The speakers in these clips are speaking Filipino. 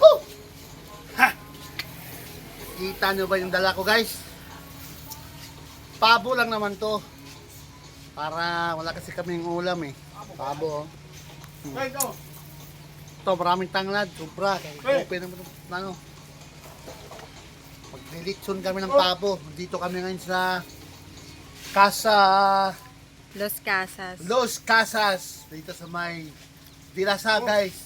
Woo! Ha! Kita nyo ba yung dala ko, guys? Pabo lang naman to. Para wala kasi kaming ulam eh. Pabo, oh. Ito, maraming tanglad. Sobra. Open naman ito. Ano? Maglilitson kami ng pabo. Dito kami ngayon sa Casa Los Casas. Los Casas. Dito sa may Dirasa, guys.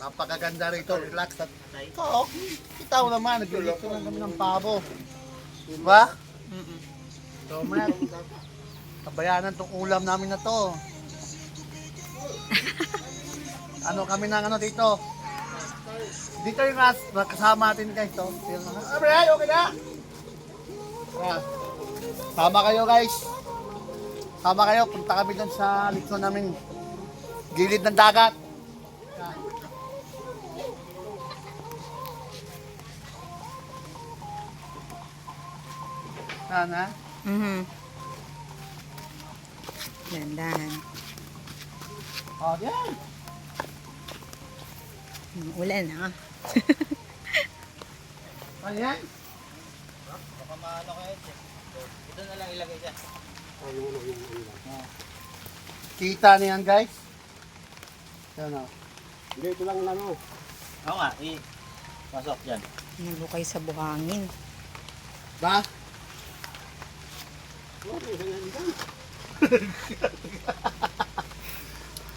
Napakaganda rito. Relax. At ito, kita mo naman. Naglilitson lang kami ng pabo. Diba? So, man, kabayanan tong ulam namin na to. Ano kami ng ano dito? Dito yung kasama natin guys to. Abre, okay na? Sama kayo guys. Sama kayo, punta kami dun sa likod namin gilid ng dagat. Sana? Dandahan. Oh, yan. Ulan ha. Ano yan? Baka maano kayo. Ito na lang ilagay dyan. Kita niyan guys. Yan o. Hindi, ito lang lang. Oo nga, pasok dyan. Nalukay sa buhangin. Ba?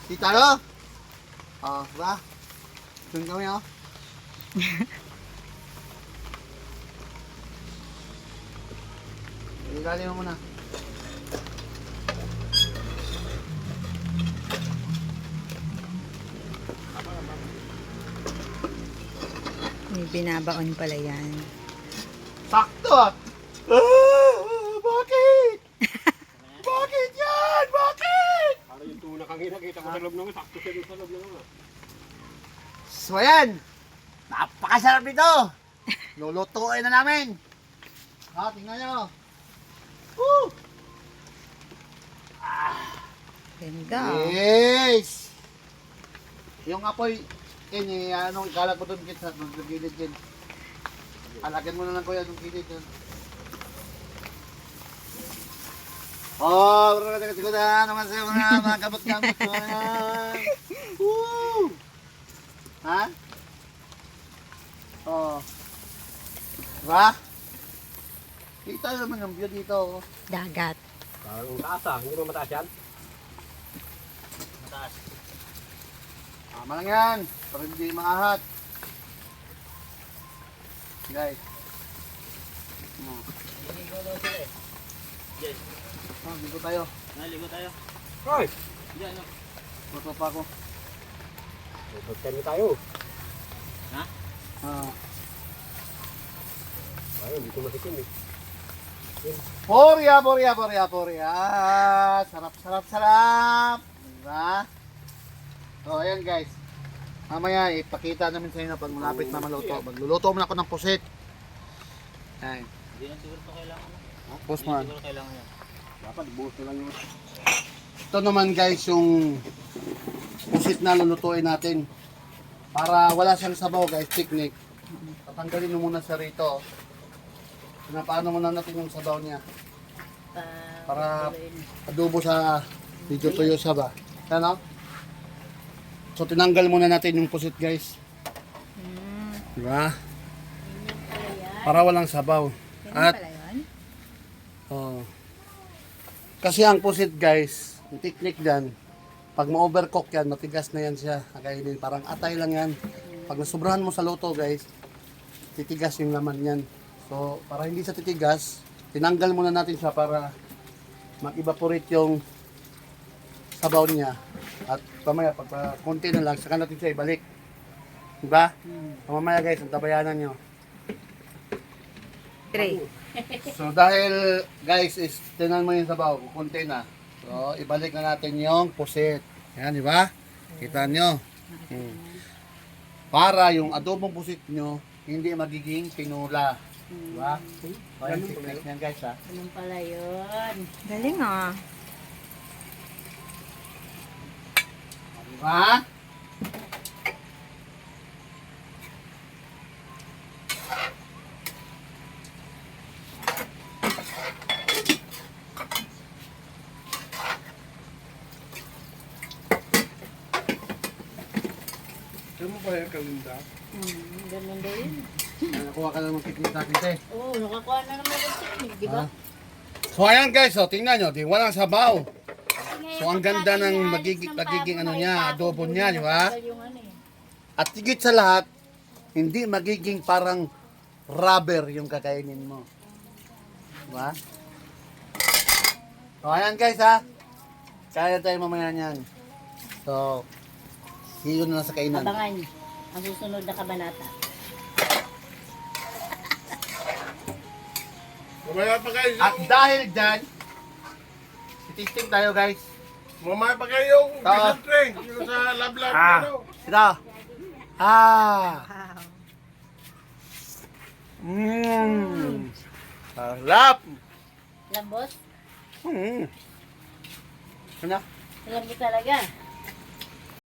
Kita no? Oh, ba? Doon kami oh. Ilalim mo muna. May binabaon pala yan. Sakto ah! Bakit? Bakit yan? Bakit? Para yung tuna kang nakita ko sa loob ng sakto siya sa loob ng So ayan, napakasarap nito. Lulutuin na namin. Ha, tingnan nyo. Woo! Ganda. Yes! Yung apoy, ano, ikalat mo doon sa gilid din. Alagyan mo na lang kuya yung gilid yun. Oh, bro, taga-taga naman sa'yo mga kabot-kabot. Woo! Ha? Oh. Diba? Kita naman yung view dito. Oh. Dagat. Parang taas hindi ba mataas yan? Mataas. Tama lang yan. Para hindi maahat. Guys. Oh. Naligo daw sila eh. Yes. Oh, dito tayo. Naligo tayo. Hoy! Diyan no. Tuto pa ako. Magkano tayo? Ha? Ah. Ayun, dito masikin eh. Porya. Sarap, sarap, sarap. Diba? So, ayan guys. Mamaya, ipakita namin sa inyo pag malapit na maluto. Magluluto muna ako ng pusit. Ayan. Hindi na siguro ito kailangan. Post Hindi mo. na siguro kailangan yan. Dapat buhos na lang yung... Ito naman guys, yung pusit na lulutuin natin. Para wala siyang sabaw guys, technique. Tatanggalin mo muna siya rito. Pinapaano muna natin yung sabaw niya. Para adobo sa medyo tuyo siya ba. Ano? So tinanggal muna natin yung pusit guys. Diba? Para walang sabaw. At Pala yun? oh. Kasi ang pusit guys, yung technique dyan, pag ma-overcook yan, matigas na yan siya. Kakainin, parang atay lang yan. Pag nasubrahan mo sa luto guys, titigas yung laman yan. So, para hindi siya titigas, tinanggal muna natin siya para mag-evaporate yung sabaw niya. At pamaya, pag konti na lang, saka natin siya ibalik. Diba? So, mamaya guys, ang tabayanan nyo. 3. So dahil guys is tinan mo yung sabaw, konti na. So ibalik na natin yung pusit. Yan, di ba? Kita nyo. Para yung adobong pusit nyo hindi magiging pinula. Di ba? So yan technique yan guys ha. Ganun pala yun. Galing ah. Di ba? Saan mo pa yan, Kalinda? Ganun daw yun. Nakuha ka lang ng technique natin, te. Oo, nakakuha na naman ng technique, di ba? So ayan guys, so tingnan nyo, di walang sabaw. So ang ganda ng magiging ano niya, adobo niya, di ba? At higit sa lahat, hindi magiging parang rubber yung kakainin mo. Di ba? So ayan guys ha. Kaya tayo mamaya niyan. So, see you na sa kainan. Abangan ang susunod na kabanata. Mamaya pa kayo. At dahil dyan, titisting tayo guys. Mamaya pa kayo yung Oo. diesel train. Yung sa lab-lab. Ah. Ano? Ito. Ah. Wow. Sarap. Lambot? Ano? Lambot talaga.